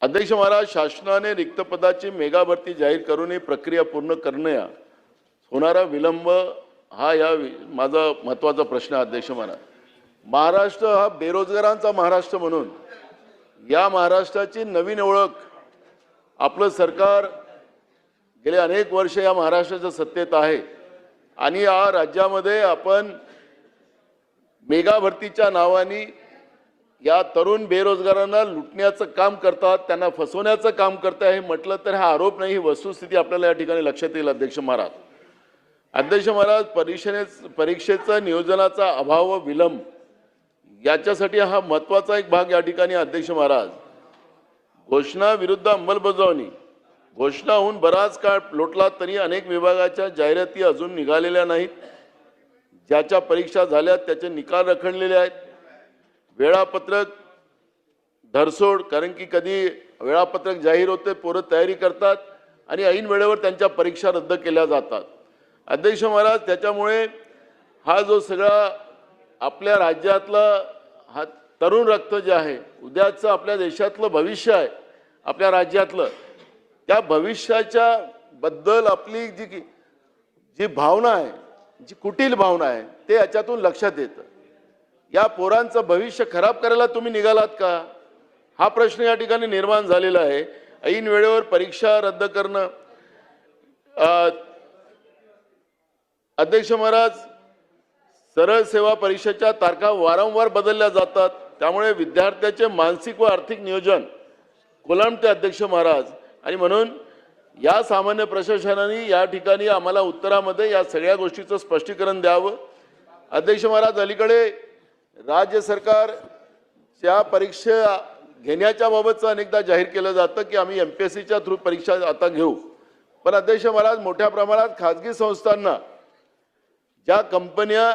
अध्यक्ष महाराज, शासनाने रिक्त पदाची मेगा भरती जाहीर करून ही प्रक्रिया पूर्ण करण्यास होणारा विलंब हा माझा महत्त्वाचा प्रश्न आहे। अध्यक्ष महाराज, महाराष्ट्र हा बेरोजगारांचा महाराष्ट्र म्हणून या महाराष्ट्राची नवीन ओळख आपलं सरकार गेले अनेक वर्ष या महाराष्ट्राच्या सत्तेत आहे आणि या राज्यामध्ये आपण मेगा भरतीच्या नावाने या तरुण बेरोजगारांना लुटण्याचं काम करतात, त्यांना फसवण्याचं काम करता हे म्हटलं तर हा आरोप नाही, ही वस्तुस्थिती आपल्याला या ठिकाणी लक्षात येईल। अध्यक्ष महाराज, परीक्षेचा नियोजनाचा अभाव व विलंब याच्यासाठी हा महत्त्वाचा एक भाग या ठिकाणी। अध्यक्ष महाराज, घोषणा विरुद्ध अंमलबजावणी, घोषणा होऊन बराच काळ लोटला तरी अनेक विभागाच्या जाहिराती अजून निघालेल्या नाहीत। ज्याच्या परीक्षा झाल्या त्याचे निकाल रखडलेले आहेत। वेळापत्रक धरसोड, कारण की कधी वेळापत्रक जाहीर होते, पोरं तयारी करतात आणि ऐन वेळेवर त्यांच्या परीक्षा रद्द केल्या जातात। अध्यक्ष महाराज, त्याच्यामुळे हा जो सगळा आपल्या राज्यातला हा तरुण रक्त जे आहे, उद्याचं आपल्या देशातलं भविष्य आहे, आपल्या राज्यातलं, त्या भविष्याच्या बद्दल आपली जी भावना आहे, जी कुटील भावना आहे, ते याच्यातून लक्षात येतं। या पोरांचं भविष्य खराब करायला तुम्ही निघालात का, हा प्रश्न या ठिकाणी निर्माण झालेला आहे। ऐन वेळेवर परीक्षा रद्द करणं। अध्यक्ष महाराज, सरळ सेवा परीक्षेच्या तारखा वारंवार बदलल्या जातात, त्यामुळे विद्यार्थ्याचे मानसिक व आर्थिक नियोजन कोलमते। अध्यक्ष महाराज, आणि म्हणून या सामान्य प्रशासनाने या ठिकाणी आम्हाला उत्तरामध्ये या सगळ्या गोष्टीचं स्पष्टीकरण द्यावं। अध्यक्ष महाराज, अलीकडे राज्य सरकारच्या परीक्षा घेण्याच्या बाबतचं अनेकदा जाहीर केलं जातं की आम्ही MPSCच्या थ्रू परीक्षा आता घेऊ, पण अध्यक्ष महाराज, मोठ्या प्रमाणात खाजगी संस्थांना, ज्या कंपन्या,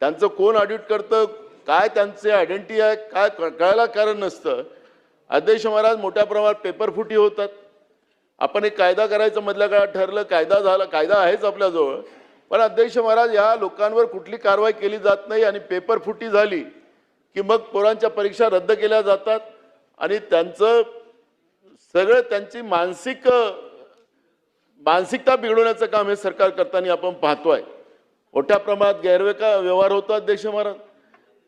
त्यांचं कोण ऑडिट करतं, काय त्यांचे आयडेंटिटी आहे, काय कळायला कारण नसतं। अध्यक्ष महाराज, मोठ्या प्रमाणात पेपरफुटी होतात। आपण एक कायदा करायचं मधल्या काळात ठरलं, कायदा झाला, कायदा आहेच आपल्याजवळ, पण अध्यक्ष महाराज, या लोकांवर कुठली कारवाई केली जात नाही आणि पेपरफुटी झाली की मग पोरांच्या परीक्षा रद्द केल्या जातात आणि त्यांचं सगळं त्यांची मानसिकता बिघडवण्याचं काम हे सरकार करताना आपण पाहतोय। मोठ्या प्रमाणात गैरव्यवहार होतो। अध्यक्ष महाराज,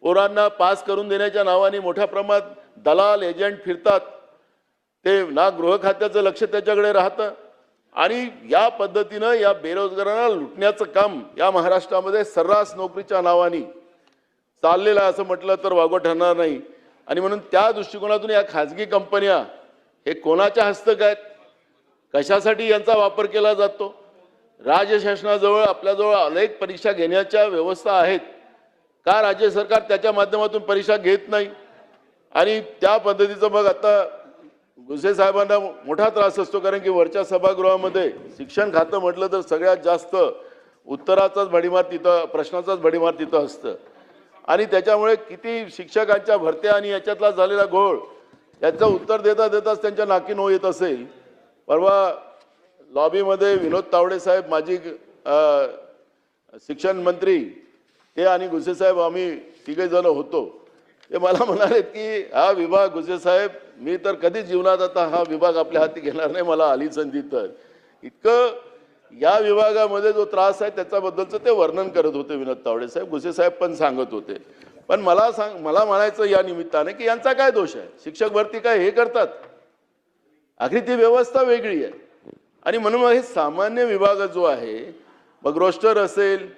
पोरांना पास करून देण्याच्या नावाने मोठ्या प्रमाणात दलाल एजंट फिरतात, ते ना गृह खात्याचं लक्ष त्याच्याकडे राहतं आणि या पद्धतीनं या बेरोजगारांना लुटण्याचं काम या महाराष्ट्रामध्ये सर्रास नोकरीच्या नावाने चाललेलं आहे असं म्हटलं तर वावगं ठरणार नाही। आणि म्हणून त्या दृष्टिकोनातून या खाजगी कंपन्या हे कोणाच्या हस्तक आहेत, कशासाठी यांचा वापर केला जातो? राज्य शासनाजवळ, आपल्याजवळ अनेक परीक्षा घेण्याच्या व्यवस्था आहेत, का राज्य सरकार त्याच्या माध्यमातून परीक्षा घेत नाही? आणि त्या पद्धतीचं मग आता गुसे साहेबांना मोठा त्रास असतो, कारण की वरच्या सभागृहामध्ये शिक्षण खातं म्हटलं तर सगळ्यात जास्त उत्तराचाच भडीमार तिथं, प्रश्नाचाच भडीमार तिथं असतं आणि त्याच्यामुळे किती शिक्षकांच्या भरत्या आणि याच्यातला झालेला घोळ, याचं उत्तर देता देताच त्यांच्या नाकी नऊ येत असेल। परवा लॉबीमध्ये विनोद तावडे साहेब, माजी शिक्षण मंत्री, ते आणि गुसे साहेब, आम्ही तिघे जण होतो, ते मला म्हणाले की हा विभाग, गुसे साहेब, मी तर कधी जीवनात आता हा विभाग आपल्या हाती घेणार नाही, मला आली संधी तर, इतकं या विभागामध्ये जो त्रास आहे त्याच्याबद्दलचं ते वर्णन करत होते विनोद तावडे साहेब। गुसे साहेब पण सांगत होते। पण मला म्हणायचं या निमित्ताने की यांचा काय दोष आहे? शिक्षक भरती काय हे करतात? आखरी ती व्यवस्था वेगळी आहे आणि म्हणून हे सामान्य विभाग जो आहे, मग रोस्टर असेल,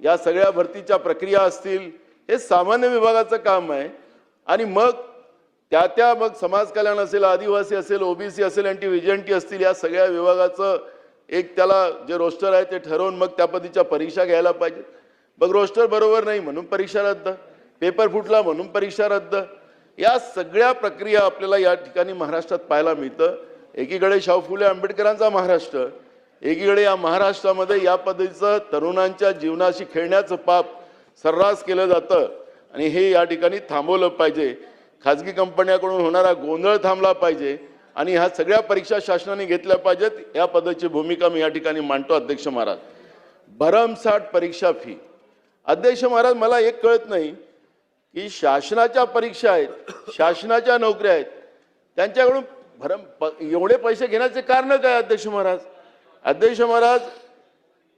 या सगळ्या भरतीच्या प्रक्रिया असतील, हे सामान्य विभागाचं काम आहे आणि मग त्या मग समाज कल्याण असेल, आदिवासी असेल, OBC असेल, अँटी व्हिजिलंटी असतील, या सगळ्या विभागाचं एक त्याला जे रोस्टर आहे ते ठरवून मग त्या पद्धतीच्या परीक्षा घ्यायला पाहिजे। मग रोस्टर बरोबर नाही म्हणून परीक्षा रद्द, पेपर फुटला म्हणून परीक्षा रद्द, या सगळ्या प्रक्रिया आपल्याला या ठिकाणी महाराष्ट्रात पाहायला मिळतं। एकीकडे शाहू फुले आंबेडकरांचा महाराष्ट्र, एकीकडे या महाराष्ट्रामध्ये या पद्धतीचं तरुणांच्या जीवनाशी खेळण्याचं पाप सर्रास केलं जातं आणि हे या ठिकाणी थांबवलं पाहिजे। खाजगी कंपन्यांकडून होणारा गोंधळ थांबला पाहिजे आणि ह्या सगळ्या परीक्षा शासनाने घेतल्या पाहिजेत, या पद्धतीची भूमिका मी या ठिकाणी मांडतो। अध्यक्ष महाराज, भरमसाठ परीक्षा फी। अध्यक्ष महाराज, मला एक कळत नाही की शासनाच्या परीक्षा आहेत, शासनाच्या नोकऱ्या आहेत, त्यांच्याकडून एवढे पैसे घेण्याचे कारण काय अध्यक्ष महाराज? अध्यक्ष महाराज,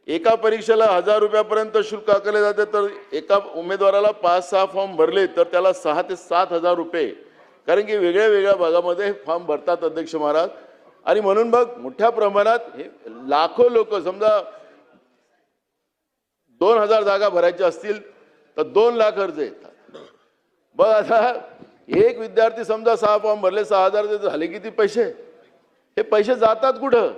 एका परीक्षेला 1000 रुपयापर्यंत शुल्क आकारले जाते, तर एका उमेदवाराला 5-6 फॉर्म भरले तर त्याला 6 ते 7,000 रुपये, कारण की वेगळ्या वेगळ्या भागामध्ये फॉर्म भरतात अध्यक्ष महाराज. आणि म्हणून मग मोठ्या प्रमाणात हे लाखो लोक, समजा 2000 जागा भरायच्या असतील तर 2 लाख अर्ज येतात. बघ आता एक विद्यार्थी समजा 6 फॉर्म भरले, 6000 झाले किती पैसे? हे पैसे जातात कुठं?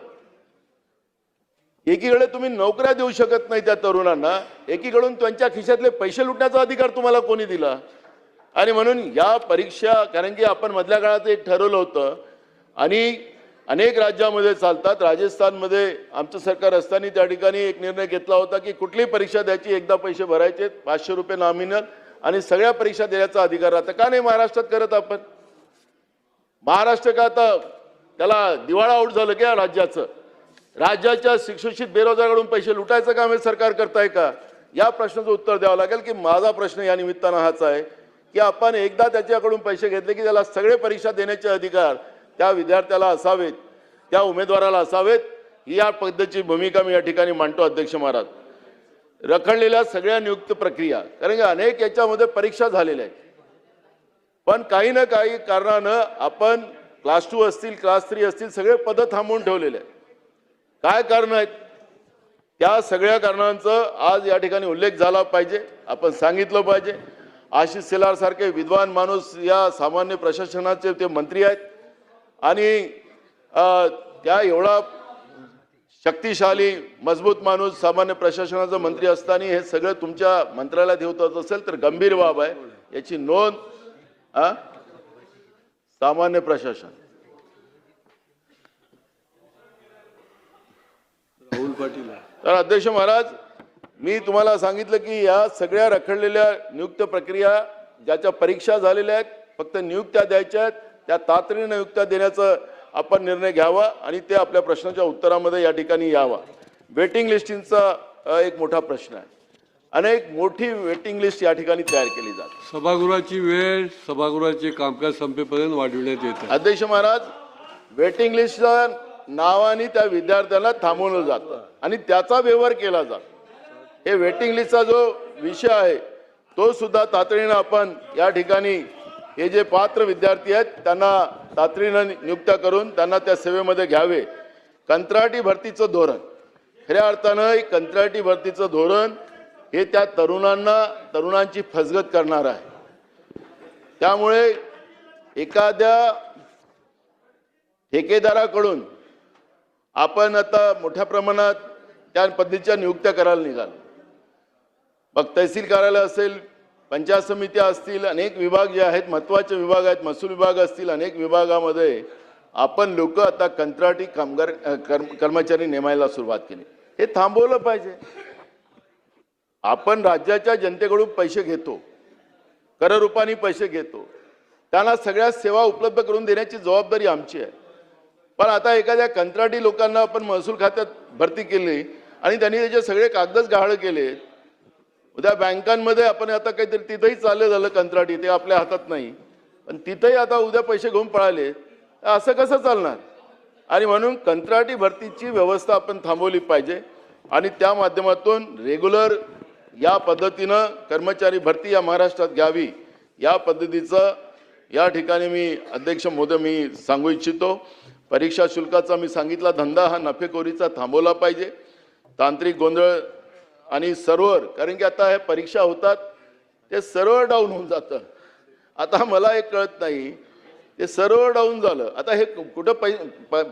एकीकडे तुम्ही नोकऱ्या देऊ शकत नाही त्या तरुणांना, एकीकडून त्यांच्या खिशातले पैसे लुटण्याचा अधिकार तुम्हाला कोणी दिला? आणि म्हणून या परीक्षा, कारण की आपण मधल्या काळात एक ठरवलं होतं आणि अनेक राज्यामध्ये चालतात. राजस्थानमध्ये आमचं सरकार असताना त्या ठिकाणी एक निर्णय घेतला होता की कुठलीही परीक्षा द्यायची, एकदा पैसे भरायचे, 500 रुपये नॉमिनल, आणि सगळ्या परीक्षा देण्याचा अधिकार राहता. का नाही महाराष्ट्रात करत आपण? महाराष्ट्र का आता त्याला दिवाळा आऊट झालं का राज्याचं? राज्याच्या शिक्षित बेरोजगारांकडून पैसे लुटायचं काम हे सरकार करताय का? या प्रश्नाचं उत्तर द्यावं लागेल. की माझा प्रश्न या निमित्तानं हाच आहे की आपण एकदा त्याच्याकडून पैसे घेतले की त्याला सगळे परीक्षा देण्याचे अधिकार त्या विद्यार्थ्याला असावेत, त्या उमेदवाराला असावेत. ही या पद्धतीची भूमिका मी या ठिकाणी मांडतो अध्यक्ष महाराज. रखडलेल्या सगळ्या नियुक्त प्रक्रिया, कारण की अनेक याच्यामध्ये परीक्षा झालेल्या आहेत, पण काही ना काही कारणानं आपण क्लास 2 असतील, क्लास 3 असतील, सगळे पद थांबवून ठेवलेले आहेत. काय कारण आहेत? त्या सगळ्या कारणांचं आज या ठिकाणी उल्लेख झाला पाहिजे, आपण सांगितलं पाहिजे. आशिष शेलार सारखे विद्वान माणूस या सामान्य प्रशासनाचे ते मंत्री आहेत आणि त्या एवढा शक्तिशाली मजबूत माणूस सामान्य प्रशासनाचा मंत्री असताना हे सगळं तुमच्या मंत्रालयात होत असेल तर गंभीर बाब आहे. याची नोंद सामान्य प्रशासन. राहुल पाटील. तर अध्यक्ष महाराज, मी तुम्हाला सांगितलं की या सगळ्या रखडलेल्या नियुक्त प्रक्रिया ज्याच्या परीक्षा झालेल्या आहेत, फक्त नियुक्त्या द्यायच्या आहेत, त्या तातडीने नियुक्त्या देण्याचा आपण निर्णय घ्यावा आणि ते आपल्या प्रश्नाच्या उत्तरामध्ये या ठिकाणी यावा. वेटिंग लिस्टिंगचा एक मोठा प्रश्न आहे. अनेक मोठी वेटिंग लिस्ट या ठिकाणी तयार केली जाते. सभागृहाची वेळ सभागृहाचे कामकाज संपेपर्यंत वाढविण्यात येते. अध्यक्ष महाराज, वेटिंग लिस्टच्या नावाने त्या विद्यार्थ्यांना थांबवलं जातं आणि त्याचा व्यवहार केला जातो. हे वेटिंग लिस्टचा जो विषय आहे तो सुद्धा तातडीनं आपण या ठिकाणी हे जे पात्र विद्यार्थी आहेत त्यांना तातडीनं नियुक्त करून त्यांना त्या सेवेमध्ये घ्यावे. कंत्राटी भरतीचं धोरण, खऱ्या अर्थानं कंत्राटी भरतीचं धोरण हे त्या तरुणांची फसगत करणार आहे. त्यामुळे एखाद्या ठेकेदाराकडून आपण आता मोठ्या प्रमाणात त्या पद्धतीच्या नियुक्त्या करायला निघालो. मग तहसील कार्यालय असेल, पंचायत समित्या असतील, अनेक विभाग जे आहेत, महत्त्वाचे विभाग आहेत, महसूल विभाग असतील, अनेक विभागामध्ये आपण लोक आता कंत्राटी कामगार कर्मचारी नेमायला सुरुवात केली. हे थांबवलं पाहिजे. आपण राज्याच्या जनतेकडून पैसे घेतो, कररूपाने पैसे घेतो, त्यांना सगळ्या सेवा उपलब्ध करून देण्याची जबाबदारी आमची आहे. पण आता एखाद्या कंत्राटी लोकांना आपण महसूल खात्यात भरती केली आणि त्यांनी त्याचे सगळे कागदच गहाळ केले. उद्या बँकांमध्ये आपण आता काहीतरी तिथंही चाललं झालं कंत्राटी, ते आपल्या हातात नाही, पण तिथंही आता उद्या पैसे घेऊन पळाले, असं कसं चालणार? आणि म्हणून कंत्राटी भरतीची व्यवस्था आपण थांबवली पाहिजे आणि त्या माध्यमातून रेग्युलर या पद्धतीनं कर्मचारी भरती या महाराष्ट्रात घ्यावी. या पद्धतीचं या ठिकाणी मी अध्यक्ष महोदय मी सांगू इच्छितो. परीक्षा शुल्काचा मी सांगितला धंदा हा नफेखोरीचा थांबवला पाहिजे. तांत्रिक गोंधळ आणि सर्व्हर, कारण की आता हे परीक्षा होतात ते सर्व्हर डाऊन होऊन जातं. आता मला एक कळत नाही, ते सर्व्हर डाऊन झालं. आता हे कुठं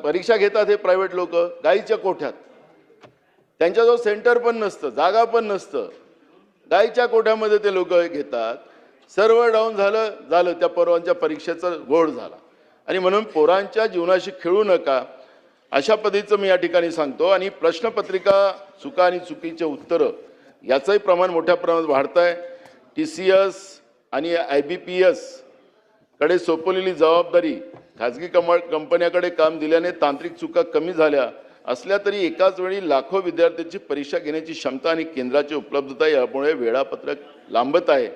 परीक्षा घेतात हे प्रायव्हेट लोक? गाईच्या कोठ्यात. त्यांच्याजवळ सेंटर पण नसतं, जागा पण नसतं, गाईच्या कोठ्यामध्ये ते लोक घेतात. सर्व्हर डाऊन झालं त्या पोरांच्या परीक्षेचा घोळ झाला. आणि म्हणून पोरांच्या जीवनाशी खेळू नका अशा पद्धतीचं मी या ठिकाणी सांगतो. आणि प्रश्नपत्रिका चुका आणि चुकीचे उत्तरं याचंही प्रमाण मोठ्या प्रमाणात वाढत आहे. TCS आणि IBPS कडे सोपवलेली जबाबदारी खाजगी कंपन्याकडे काम दिल्याने तांत्रिक चुका कमी झाल्या असल्या तरी एकाच वेळी लाखो विद्यार्थ्यांची परीक्षा घेण्याची क्षमता आणि केंद्राची उपलब्धता यामुळे वेळापत्रक लांबत आहे.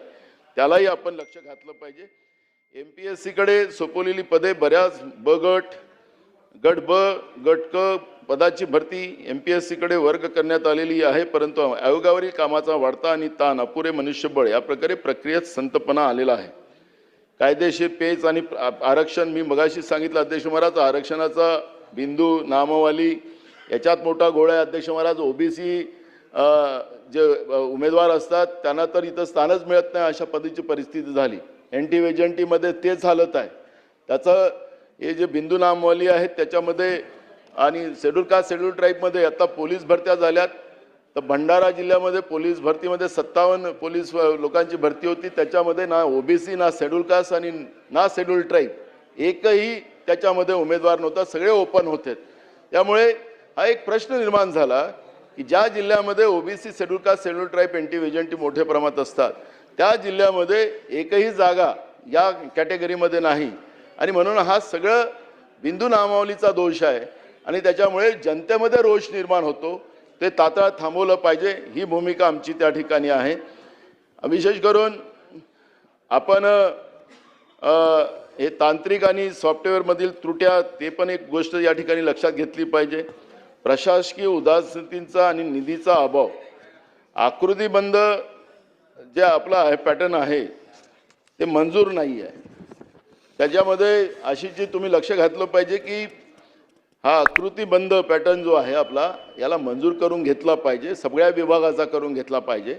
त्यालाही आपण लक्ष घातलं पाहिजे. MPSC कडे सोपवलेली पदे बऱ्याच ब गट, गट ब, गट क पदाची भरती MPSC कडे वर्ग करण्यात आलेली आहे, परंतु आयोगावरील कामाचा वाढता आणि ताण, अपुरे मनुष्यबळ या प्रकारे प्रक्रियेत संतपणा आलेला आहे. कायदेशीर पेच आणि आरक्षण मी मगाशी सांगितलं अध्यक्ष महाराज, आरक्षणाचा बिंदू नामवाली याच्यात मोठा गोळ आहे अध्यक्ष महाराज. OBC जे उमेदवार असतात त्यांना तर इथं स्थानच मिळत नाही, अशा पद्धतीची परिस्थिती झाली. एनटी-वेजंटीमध्ये तेच हालत आहे. त्याचं हे जे बिंदू नामवाली आहेत त्याच्यामध्ये आणि शेड्यूल कास्ट शेड्यूल ट्राईबमध्ये आता पोलीस भरत्या झाल्यात. तर भंडारा जिल्ह्यामध्ये पोलीस भरतीमध्ये 57 पोलीस लोकांची भरती होती, त्याच्यामध्ये ना OBC ना शेड्यूल कास्ट आणि ना शेड्यूल ट्राईब एकही त्याच्यामध्ये उमेदवार नव्हता, सगळे ओपन होते. त्यामुळे हा एक प्रश्न निर्माण झाला की ज्या जिल्ह्यामध्ये OBC schedule caste schedule tribe NT VJNT मोठ्या प्रमाणात असतात त्या जिल्ह्यामध्ये एकही जागा या कॅटेगरीमध्ये नाही, आणि म्हणून हा सगळं बिंदू नामावलीचा दोष आहे आणि त्याच्यामुळे जनतेमध्ये रोष निर्माण होतो. ते तात्काळ थांबवलं पाहिजे, ही भूमिका आमची त्या ठिकाणी आहे. विशेष करून आपण हे तांत्रिक आणि सॉफ्टवेअरमधील त्रुट्या ते पण एक गोष्ट या ठिकाणी लक्षात घेतली पाहिजे. प्रशासकीय उदासीनतेचा आणि निधीचा अभाव, आकृतीबंध जे आपला आहे पॅटर्न आहे ते मंजूर नाही आहे. त्याच्यामध्ये अशी जी तुम्ही लक्ष घातलं पाहिजे की हा आकृतीबंध पॅटर्न जो आहे आपला याला मंजूर करून घेतला पाहिजे, सगळ्या विभागाचा करून घेतला पाहिजे.